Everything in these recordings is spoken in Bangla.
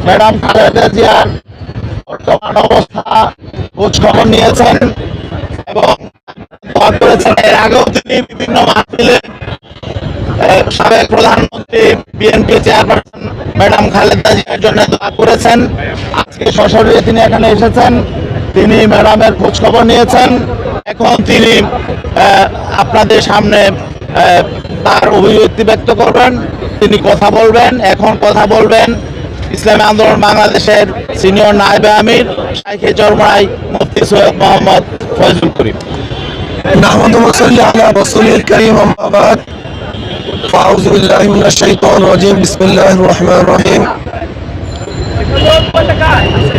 ম্যাডাম খালেদা জিয়ার বর্তমান অবস্থা খোঁজ খবর নিয়েছেন এবং দোয়া করেছেন। এর আগেও তিনি বিভিন্ন মাহফিলে সাবেক প্রধানমন্ত্রী বিএনপি চেয়ারপারসন ম্যাডাম খালেদা জিয়ার জন্য দোয়া করেছেন। আজকে সশরীরে তিনি এখানে এসেছেন, তিনি ম্যাডামের খোঁজ খবর নিয়েছেন। এখন তিনি আপনাদের সামনে তার অভিব্যক্তি ব্যক্ত করবেন, তিনি কথা বলবেন। এখন কথা বলবেন ইসলামী আন্দোলন বাংলাদেশের সিনিয়র নায়েবে আমির শাইখে চরমরাই মুফতি সৈয়দ মোহাম্মদ ফয়জুল করিম। নাহমাদুহু ওয়া সাল্লি আলা রাসূলিল কারীম, আম্মা বা'দ। ফাউযু বিল্লাহি মিনাশ শাইতানির রাজীম। বিসমিল্লাহির রহমানির রহিম।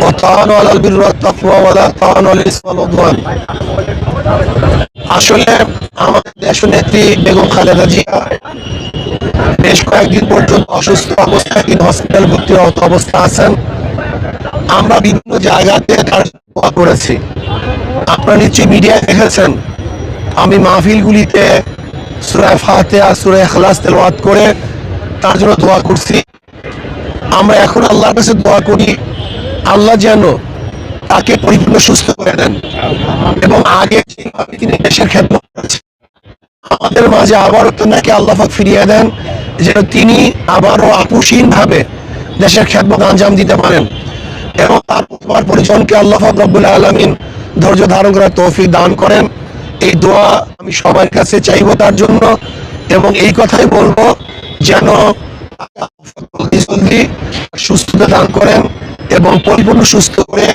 ওয়া তাআনু আলাল বিররি ওয়াত তাকওয়া ওয়া লা তাআনু আলাল ইসমি ওয়াল উদওয়ান। আসলে আমাদের দেশনেত্রী বেগম খালেদা জিয়া বেশ কয়েকদিন পর্যন্ত অসুস্থ অবস্থায় তিনি হসপিটাল ভর্তি অবস্থা আছেন। আমরা বিভিন্ন জায়গাতে তার দোয়া করেছি। আপনারা নিশ্চয়ই মিডিয়ায় দেখেছেন, আমি মাহফিলগুলিতে সূরা ফাতিহা, সূরা ইখলাস তেলাওয়াত করে তার জন্য দোয়া করছি। আমরা এখন আল্লাহর কাছে দোয়া করি আল্লাহ যেন তাকে পরিপূর্ণ সুস্থ করে দেন এবং আগে যেভাবে তিনি দেশের খেদমত করেছেন আমাদের মাঝে আবারও তাকে আল্লাহ পাক ফিরিয়ে দেন, যেন তিনি আবারও আপোষহীনভাবে দেশের খেদমত আঞ্জাম দিতে পারেন এবং তার পরিবার পরিজনকে আল্লাহ পাক রব্বুল আলামিন ধৈর্য ধারণ করার তৌফিক দান করেন। এই দোয়া আমি সবার কাছে চাইবো তার জন্য এবং এই কথাই বলবো যেন জলদি সুস্থতা দান করেন এবং পরিপূর্ণ সুস্থ করে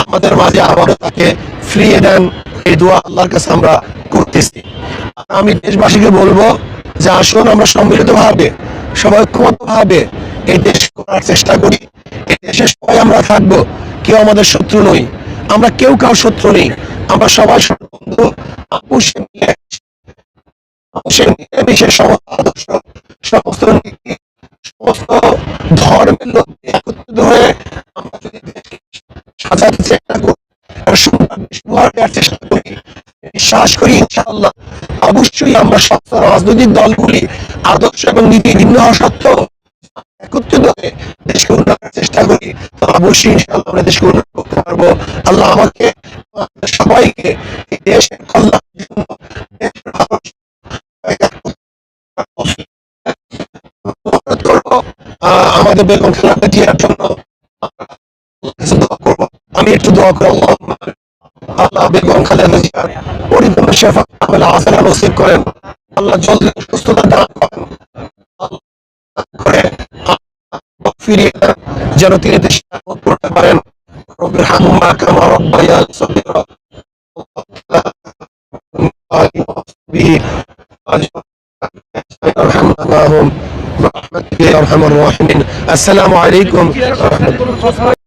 আমাদের মাঝে আবারও তাকে ফিরিয়ে দেন। এই দোয়া আল্লাহর কাছে আমরা করতেছি। আমি দেশবাসীকে বলবো যে আসুন আমরা সম্মিলিতভাবে সবাই ঐক্যবদ্ধভাবে এই দেশ করার চেষ্টা করি। এই দেশে সবাই আমরা থাকবো, কেউ আমাদের শত্রু নই, আমরা কেউ কারো শত্রু নেই, আমরা সবাই বন্ধু। মিলেমিশে সমস্ত আদর্শ, সমস্ত নীতি, সমস্ত ধর্মের লোক একত্রিত হয়ে আমরা যদি দেশকে সাজাতে চেষ্টা করি, চেষ্টা করি, বিশ্বাস করি ইনশাআল্লাহ অবশ্যই আমরা সব রাজনৈতিক দলগুলি আদর্শ এবং নীতি ভিন্ন হওয়া সত্ত্বেও একত্রিত হয়ে দেশকে উন্নয়নের চেষ্টা করি, তো অবশ্যই ইনশাআল্লাহ আমরা দেশকে উন্নত করতে পারবো। আল্লাহ আমাকে সবাইকে এই দেশের কল্যাণের জন্য আমাদের বেগম খালেদা জিয়ার জন্য আমি একটু দোয়া করব। আল্লাহ বেগম খালেদা জিয়ার পরিপূর্ণ শেফা আমেল আসানা নসিব করেন, আল্লাহ জলদি সুস্থতা দান করেন, ফিরিয়ে দেন যেন তিনি দেশে করতে পারেন। রব্বির হামহুমা কামা রাব্বায়ানি সগীরা। السلام عليكم ورحمة الله.